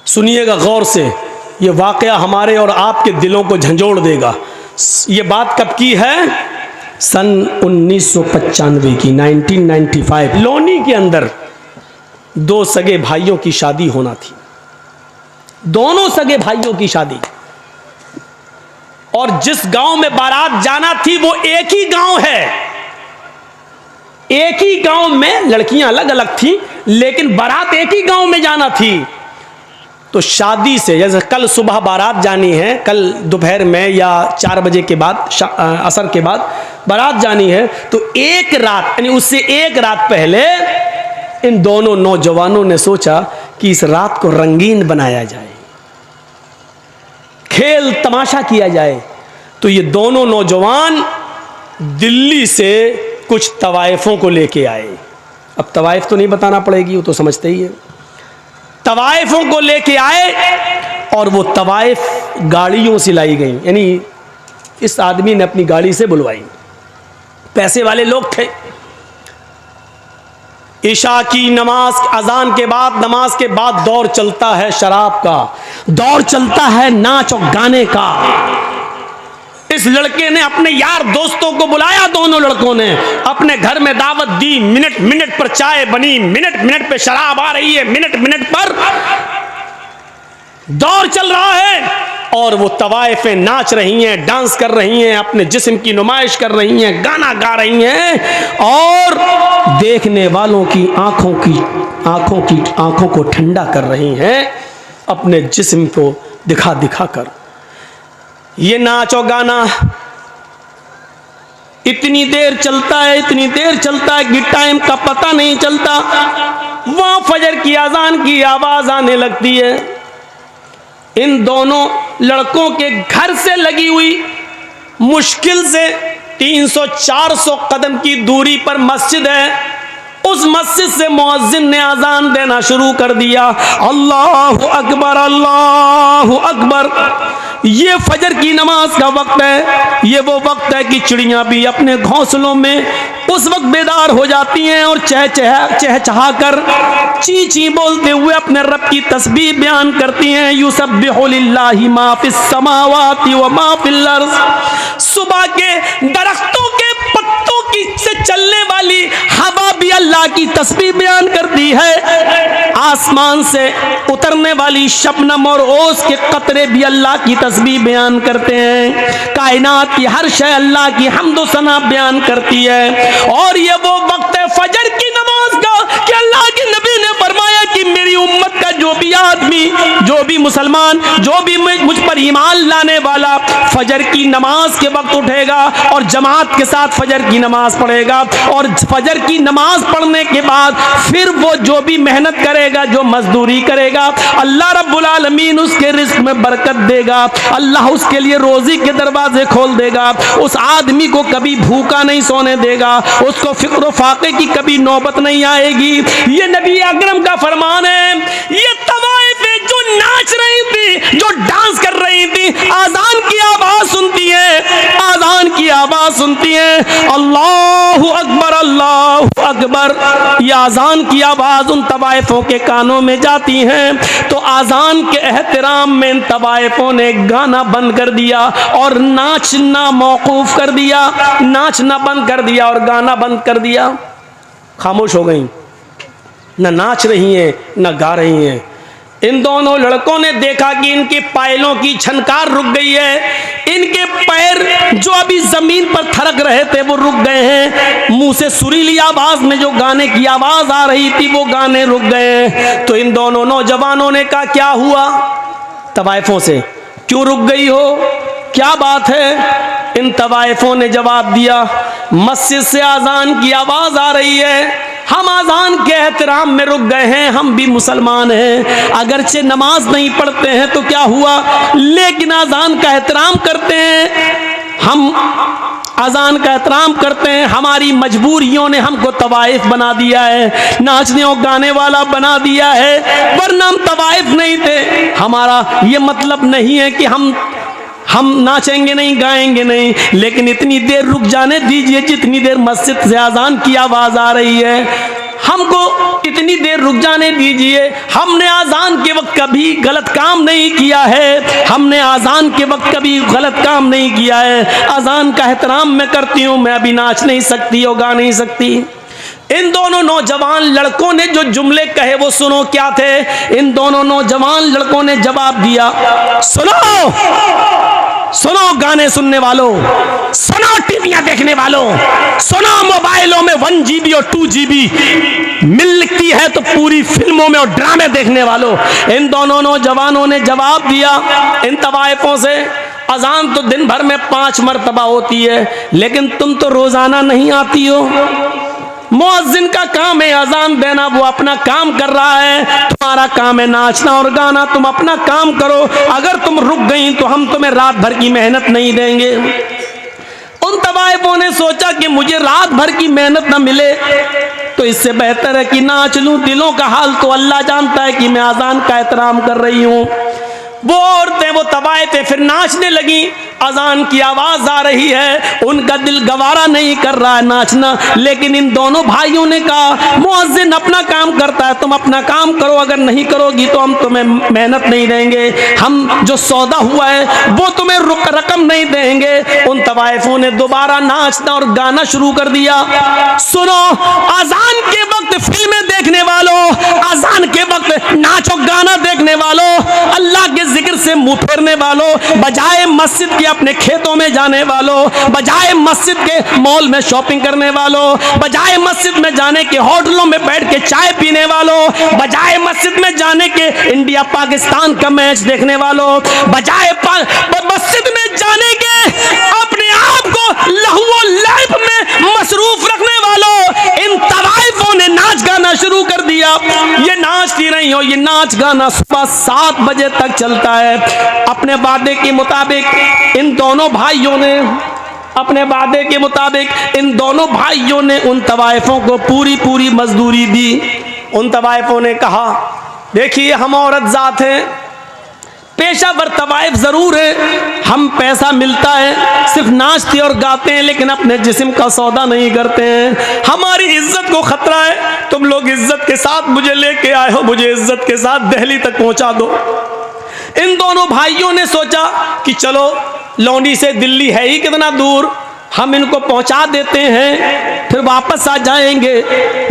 सुनिएगा गौर से, ये वाक़या हमारे और आपके दिलों को झंझोड़ देगा। ये बात कब की है? सन 1995 की, 1995। लोनी के अंदर दो सगे भाइयों की शादी होना थी, दोनों सगे भाइयों की शादी, और जिस गांव में बारात जाना थी वो एक ही गांव है। एक ही गांव में लड़कियां अलग अलग थी, लेकिन बारात एक ही गांव में जाना थी। तो शादी से, जैसे कल सुबह बारात जानी है, कल दोपहर में या 4 बजे के बाद, असर के बाद बारात जानी है, तो एक रात यानी उससे एक रात पहले इन दोनों नौजवानों ने सोचा कि इस रात को रंगीन बनाया जाए, खेल तमाशा किया जाए। तो ये दोनों नौजवान दिल्ली से कुछ तवाइफों को लेके आए। अब तवाइफ तो नहीं बताना पड़ेगी, वो तो समझते ही है। तवाइफों को लेके आए और वो तवाइफ गाड़ियों से लाई गई, यानी इस आदमी ने अपनी गाड़ी से बुलवाई। पैसे वाले लोग थे। ईशा की नमाज, अजान के बाद, नमाज के बाद दौर चलता है शराब का, दौर चलता है नाच और गाने का। इस लड़के ने अपने यार दोस्तों को बुलाया, दोनों लड़कों ने अपने घर में दावत दी। मिनट मिनट पर चाय बनी, मिनट मिनट पे शराब आ रही है, मिनट मिनट पर दौर चल रहा है, और वो तवाइफें नाच रही हैं, डांस कर रही हैं, अपने जिस्म की नुमाइश कर रही हैं, गाना गा रही हैं, और देखने वालों की आंखों को ठंडा कर रही हैं अपने जिस्म को दिखा दिखा कर। ये नाच और गाना इतनी देर चलता है, इतनी देर चलता है कि टाइम का पता नहीं चलता। वहां फजर की अजान की आवाज आने लगती है। इन दोनों लड़कों के घर से लगी हुई मुश्किल से 300-400 कदम की दूरी पर मस्जिद है। उस मस्जिद से मुअज्जिन ने अजान देना शुरू कर दिया। अल्लाहु अकबर, अल्लाहु अकबर। ये फजर की नमाज का वक्त है। ये वो वक्त है कि चिड़ियां भी अपने घोंसलों में उस वक्त बेदार हो जाती हैं और चहचहा कर ची ची बोलते हुए अपने रब की तस्बीह बयान करती हैं। युसब्बिहु लिल्लाहि मा फिस समावाति व मा फिल अर्ज़। सुबह के दरख्तों के पत्तों की से चलने वाली हवा भी अल्लाह की तस्बीह बयान करती है। आसमान से उतरने वाली शबनम और ओस के कतरे भी अल्लाह की तस्बीह बयान करते हैं। कायनात की हर शय अल्लाह की हम्दो सना बयान करती है। और ये वो वक्त है फजर की नमाज का कि अल्लाह के नबी ने फरमाया कि मेरी उम्मत का जो भी आदमी, जो भी मुसलमान, जो भी मुझ पर ईमान लाने वाला फजर की नमाज के वक्त उठेगा और जमात के साथ फजर की नमाज पढ़ेगा, और फजर की नमाज पढ़ने के बाद फिर वो जो भी मेहनत करेगा, जो मजदूरी करेगा, अल्लाह रब्बुल आलमीन उसके रिस्क में बरकत देगा। अल्लाह उसके लिए रोजी के दरवाजे खोल देगा। उस आदमी को कभी भूखा नहीं सोने देगा, उसको फिक्र फाके की कभी नौबत नहीं आएगी। ये नबी अकरम का फरमान है। ये तवाइफें जो नाच रही थी, जो डांस कर रही थी, आजान की आवाज सुनती है, आजान की आवाज सुनती है, अल्लाहु अकबर, अल्लाहु अकबर। ये आजान की आवाज उन तवाइफों के कानों में जाती है तो आजान के एहतराम में इन तवाइफों ने गाना बंद कर दिया और नाचना मौकूफ कर दिया, नाचना बंद कर दिया और गाना बंद कर दिया। खामोश हो गई, न नाच रही हैं न गा रही हैं। इन दोनों लड़कों ने देखा कि इनके पायलों की छनकार रुक गई है, इनके पैर जो अभी जमीन पर थरक रहे थे वो रुक गए हैं, मुंह से सुरीली आवाज में जो गाने की आवाज आ रही थी वो गाने रुक गए हैं। तो इन दोनों नौजवानों ने कहा क्या हुआ तवाइफों से, क्यों रुक गई हो, क्या बात है? इन तवाइफों ने जवाब दिया, मस्जिद से आजान की आवाज आ रही है, हम आजान के एहतराम में रुक गए हैं, हम भी मुसलमान हैं, अगरचे नमाज नहीं पढ़ते हैं तो क्या हुआ, लेकिन आजान का एहतराम करते हैं, हम अजान का एहतराम करते हैं। हमारी मजबूरियों ने हमको तवाइफ बना दिया है, नाचने और गाने वाला बना दिया है, वरना हम तवाइफ नहीं थे। हमारा ये मतलब नहीं है कि हम नाचेंगे नहीं, गाएंगे नहीं, लेकिन इतनी देर रुक जाने दीजिए जितनी देर मस्जिद से अजान की आवाज आ रही है। हमको इतनी देर रुक जाने दीजिए, हमने आजान के वक्त कभी गलत काम नहीं किया है, हमने आजान के वक्त कभी गलत काम नहीं किया है, आजान का एहतराम मैं करती हूँ, मैं अभी नाच नहीं सकती और गा नहीं सकती। इन दोनों नौजवान लड़कों ने जो जुमले कहे वो सुनो क्या थे। इन दोनों नौजवान लड़कों ने जवाब दिया, सुनो सुनो गाने सुनने वालों, सुनो टीवियां देखने वालों, सुनो मोबाइलों में 1 GB और 2 GB मिलती है तो पूरी फिल्मों में और ड्रामे देखने वालों। इन दोनों नौजवानों ने जवाब दिया इन तवाइफों से, अजान तो दिन भर में 5 मरतबा होती है, लेकिन तुम तो रोजाना नहीं आती हो। मुअज्जिन का काम है अजान देना, वो अपना काम कर रहा है, तुम्हारा काम है नाचना और गाना, तुम अपना काम करो। अगर तुम रुक गई तो हम तुम्हें रात भर की मेहनत नहीं देंगे। उन तवाइफों ने सोचा कि मुझे रात भर की मेहनत न मिले तो इससे बेहतर है कि नाच लूं। दिलों का हाल तो अल्लाह जानता है कि मैं अजान का एहतराम कर रही हूं। वो औरतें, वो तवाइफें फिर नाचने लगी। अजान की आवाज आ रही है, उनका दिल गवारा नहीं कर रहा है नाचना, लेकिन इन दोनों भाइयों ने कहा मुअज्जिन अपना काम करता है, तुम अपना काम करो, अगर नहीं करोगी तो हम तुम्हें मेहनत नहीं देंगे, हम जो सौदा हुआ है वो तुम्हें रकम नहीं देंगे। उन तवाइफों ने दोबारा नाचना और गाना शुरू कर दिया। सुनो, अजान के वक्त फिल्में देखने वालों, अजान के वक्त नाचो गाना देखने वालों, अल्लाह के जिक्र से मुंह फेरने वालों, बजाय मस्जिद के अपने खेतों में जाने वालों, बजाय मस्जिद के मॉल में शॉपिंग करने वालों, बजाय मस्जिद में जाने के होटलों में बैठ के चाय पीने वालों, बजाय मस्जिद में जाने के इंडिया पाकिस्तान का मैच देखने वालों, बजाय मस्जिद में जाने के अपने आप को लहू लाइफ में मसरूफ रखने वालों, इन तवाइफों ने नाच गाना शुरू कर दिया। ये नाचती रही हो, ये नाच गाना सुबह 7 बजे तक चलता है। अपने वादे के मुताबिक इन दोनों भाइयों ने इन दोनों भाइयों ने उन तवाइफों को पूरी मजदूरी दी। उन तवाइफों ने कहा, देखिए हम औरत जात हैं, पेशावर तवाइफ जरूर है, हम पैसा मिलता है, सिर्फ नाचते और गाते हैं, लेकिन अपने जिस्म का सौदा नहीं करते हैं, हमारी इज्जत को खतरा है। तुम लोग इज्जत के साथ मुझे लेके आए हो, मुझे इज्जत के साथ दिल्ली तक पहुंचा दो। इन दोनों भाइयों ने सोचा कि चलो लौंडी से दिल्ली है ही कितना दूर, हम इनको पहुंचा देते हैं, फिर वापस आ जाएंगे।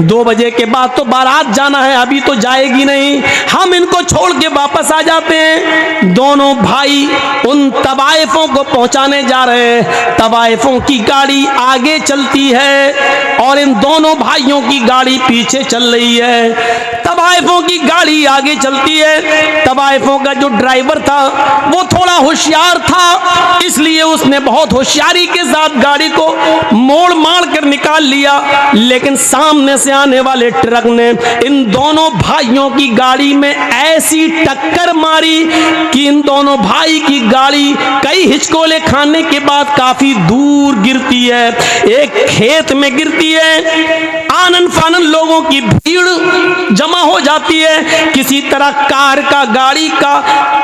2 बजे के बाद तो बारात जाना है, अभी तो जाएगी नहीं, हम इनको छोड़ के वापस आ जाते हैं। दोनों भाई उन तवाइफों को पहुंचाने जा रहे हैं। तवाइफों की गाड़ी आगे चलती है और इन दोनों भाइयों की गाड़ी पीछे चल रही है। तवाइफों की गाड़ी आगे चलती है। तवाइफों का जो ड्राइवर था वो थोड़ा होशियार था, इसलिए उसने बहुत होशियारी के साथ गाड़ी को मोड़ मार कर निकाल लिया, लेकिन सामने से आने वाले ट्रक ने इन दोनों भाइयों की गाड़ी में ऐसी टक्कर मारी कि इन दोनों भाई की गाड़ी कई हिचकोले खाने के बाद काफी दूर गिरती है, एक खेत में गिरती है। आनन फानन लोगों की भीड़ जमा हो जाती है। किसी तरह कार का, गाड़ी का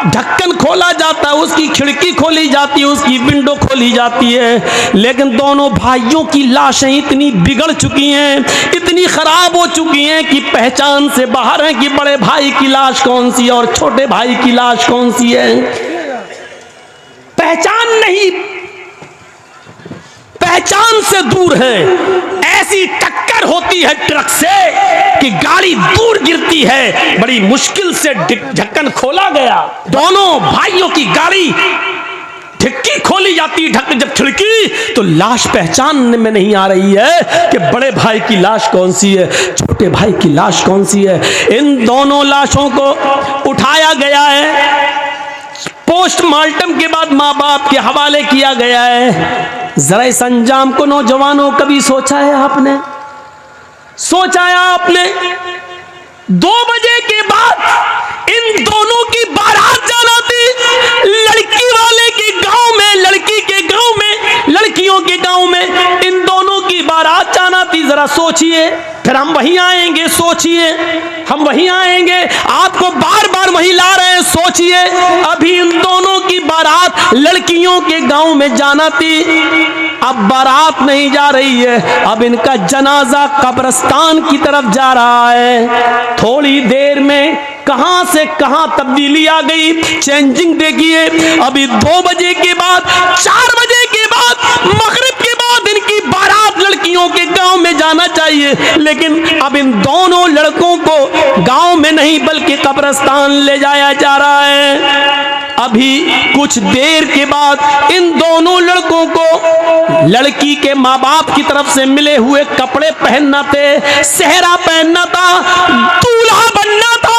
ढक्कन खोला जाता है, उसकी खिड़की खोली जाती है, उसकी विंडो खोली जाती है, लेकिन दोनों भाइयों की लाशें इतनी बिगड़ चुकी हैं, इतनी खराब हो चुकी हैं कि पहचान से बाहर है कि बड़े भाई की लाश कौन सी है और छोटे भाई की लाश कौन सी है। पहचान नहीं, पहचान से दूर है। ऐसी टक्कर होती है ट्रक से कि गाड़ी दूर गिरती है, बड़ी मुश्किल से ढक्कन खोला गया। दोनों भाइयों की गाड़ी खिड़की खोली जाती, ढक जब खिड़की तो लाश पहचानने में नहीं आ रही है कि बड़े भाई की लाश कौन सी है, छोटे भाई की लाश कौन सी है। इन दोनों लाशों को उठाया गया है, पोस्टमार्टम के बाद माँ बाप के हवाले किया गया है। जरा इस अंजाम को नौजवानों कभी सोचा है आपने? सोचा है आपने? 2 बजे के बाद इन दोनों की बारात जाना थी, लड़की वाले के गांव में, लड़की के गांव में, लड़कियों के गांव में इन दोनों की बारात जाना थी। जरा सोचिए, फिर हम वहीं आएंगे, सोचिए हम वहीं आएंगे, आपको बार बार वहीं ला रहे हैं, सोचिए। अभी इन दोनों की बारात लड़कियों के गांव में जाना थी। अब बारात नहीं जा रही है, अब इनका जनाजा कब्रिस्तान की तरफ जा रहा है। थोड़ी देर में कहां से कहां तब्दीली आ गई, चेंजिंग देखिए। अभी 2 बजे के बाद, 4 बजे के बाद, मगरिब के बाद इनकी बारात लड़कियों के गांव में जाना चाहिए, लेकिन अब इन दोनों लड़कों को गांव में नहीं बल्कि कब्रिस्तान ले जाया जा रहा है। अभी कुछ देर के बाद इन दोनों लड़कों को लड़की के माँ बाप की तरफ से मिले हुए कपड़े पहनना थे, सेहरा पहनना था, दूल्हा बनना था,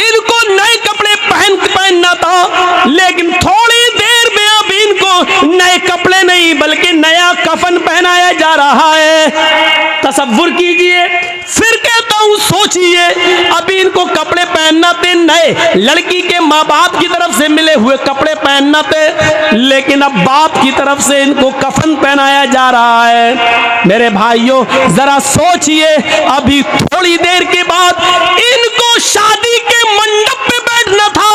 इनको नए कपड़े पहनना था। लेकिन थोड़ी देर में अब इनको नए कपड़े नहीं बल्कि नया कफन पहनाया जा रहा है। तसव्वुर कीजिए, फिर कहता हूं सोचिए, अभी इनको कपड़े पहनना थे नए, लड़की के माँ बाप की तरफ से मिले हुए कपड़े पहनना थे, लेकिन अब बाप की तरफ से इनको कफन पहनाया जा रहा है। मेरे भाइयों जरा सोचिए, अभी थोड़ी देर के बाद इनको शादी के मंडप पे बैठना था,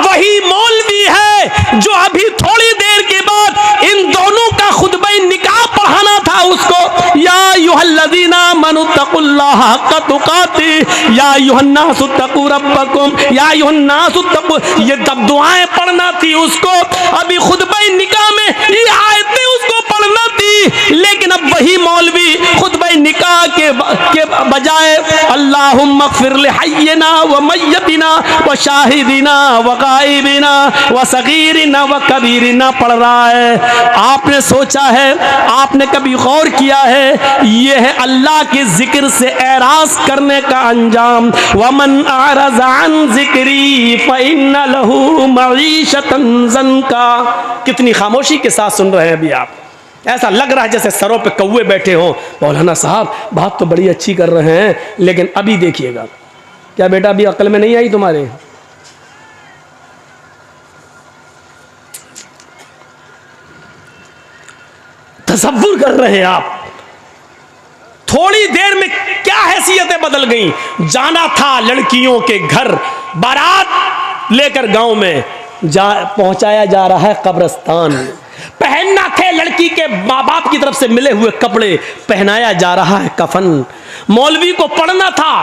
वही मौलवी है जो अभी थोड़ी देर के बाद इन दोनों का खुतबा निकाह पढ़ाना था उसको। या अय्युहल्लज़ीना आमनुत्तकुल्लाह हक़्क़ तुक़ाती या अय्युहन्नासुत्तक़ू रब्बकुम या अय्युहन्नासुत्तक़ू, ये जब दुआएं पढ़ना थी उसको, अभी खुतबा निकाह में ये आयतें उसको पढ़ना थी, लेकिन अब वही मौलवी खुतबा निकाह के बजाय अल्लाहुम्मा ग़फ़िर लिहय्यिना व मय्यतिना व शाहिदिना व गाइबिना व सगीरिना व कबीरिना पढ़ रहा है। आपने सोचा है, आपने कभी गौर किया है, यह है अल्लाह के जिक्र से एराज करने का अंजाम। वमन अरज़ अन ज़िक्री फ़इन्न लहू मईशतन ज़न्का। कितनी खामोशी के साथ सुन रहे हैं अभी आप, ऐसा लग रहा है जैसे सरों पे कौवे बैठे हों। मौलाना साहब बात तो बड़ी अच्छी कर रहे हैं, लेकिन अभी देखिएगा। क्या बेटा अभी अक्ल में नहीं आई तुम्हारे? तसव्वुर कर रहे हैं आप, थोड़ी देर में क्या हैसियतें बदल गई। जाना था लड़कियों के घर, बारात लेकर गांव में पहुंचाया जा रहा है कब्रिस्तान। पहनना थे लड़की के माँ बाप की तरफ से मिले हुए कपड़े, पहनाया जा रहा है कफन। मौलवी को पढ़ना था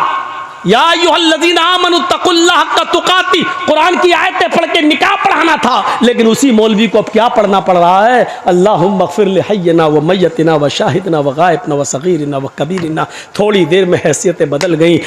या अय्युहल्लज़ीना आमनुत्तकुल्लाह हक़्क़ तुक़ाती, कुरान की आयतें पढ़ के निकाह पढ़ाना था, लेकिन उसी मौलवी को अब क्या पढ़ना पड़ रहा है? अल्लाहुम्मा ग़फ़िर लिहय्यिना व मय्यतिना व शाहिदिना व गाइबिना व सगीरिना व कबीरिना। थोड़ी देर में हैसियतें बदल गई।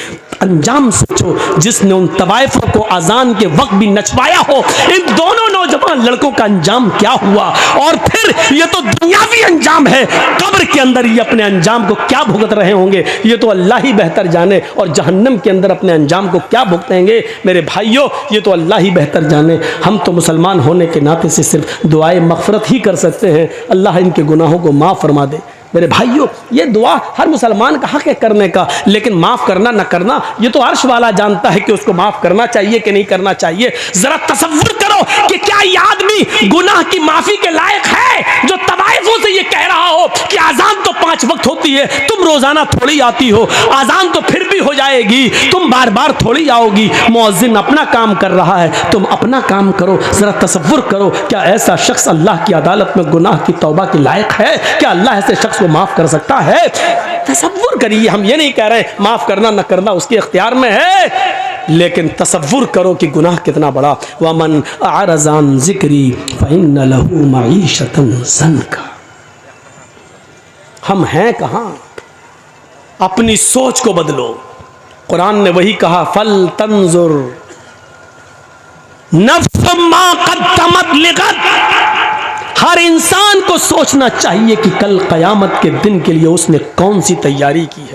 अंजाम सोचो, जिसने उन तवाइफ़ों को अजान के वक्त भी नचवाया हो, इन दोनों नौजवान लड़कों का अंजाम क्या हुआ। और फिर ये तो दुनियावी अंजाम है, कब्र के अंदर ये अपने अंजाम को क्या भुगत रहे होंगे ये तो अल्लाह ही बेहतर जाने, और जहन्नम के अंदर अपने अंजाम को क्या भुगतेंगे मेरे भाइयों ये तो अल्लाह ही बेहतर जाने। हम तो मुसलमान होने के नाते से सिर्फ दुआए मग़फ़िरत ही कर सकते हैं, अल्लाह इनके गुनाहों को माफ़ फरमा दे। मेरे भाइयों ये दुआ हर मुसलमान का हक है करने का, लेकिन माफ़ करना न करना ये तो अर्श वाला जानता है कि उसको माफ़ करना चाहिए कि नहीं करना चाहिए। ज़रा तसव्वुर करो कि क्या ये आदमी गुनाह की माफ़ी के लायक है जो तवाइफ़ों से ये कह रहा हो कि आज़ान तो 5 वक्त होती है, तुम रोज़ाना थोड़ी आती हो, आज़ान तो फिर भी हो जाएगी, तुम बार बार थोड़ी आओगी, मुअज़्ज़िन अपना काम कर रहा है, तुम अपना काम करो। ज़रा तसव्वुर करो, क्या ऐसा शख्स अल्लाह की अदालत में गुनाह की तौबा के लायक है? क्या अल्लाह ऐसे शख्स को माफ़ कर सकता है? तसव्वुर करिए, हम ये नहीं कह रहे माफ़ करना न करना उसके इख्तियार में है, लेकिन तसव्वुर करो कि गुनाह कितना बड़ा। वमन अरज़ अन ज़िक्री फ़इन्न लहू मईशतन ज़न्का। हम हैं कहाँ? अपनी सोच को बदलो। कुरान ने वही कहा, फल तंजुर नफ्स मा क़द्दमत लिग़द। हर इंसान को सोचना चाहिए कि कल क़यामत के दिन के लिए उसने कौन सी तैयारी की है।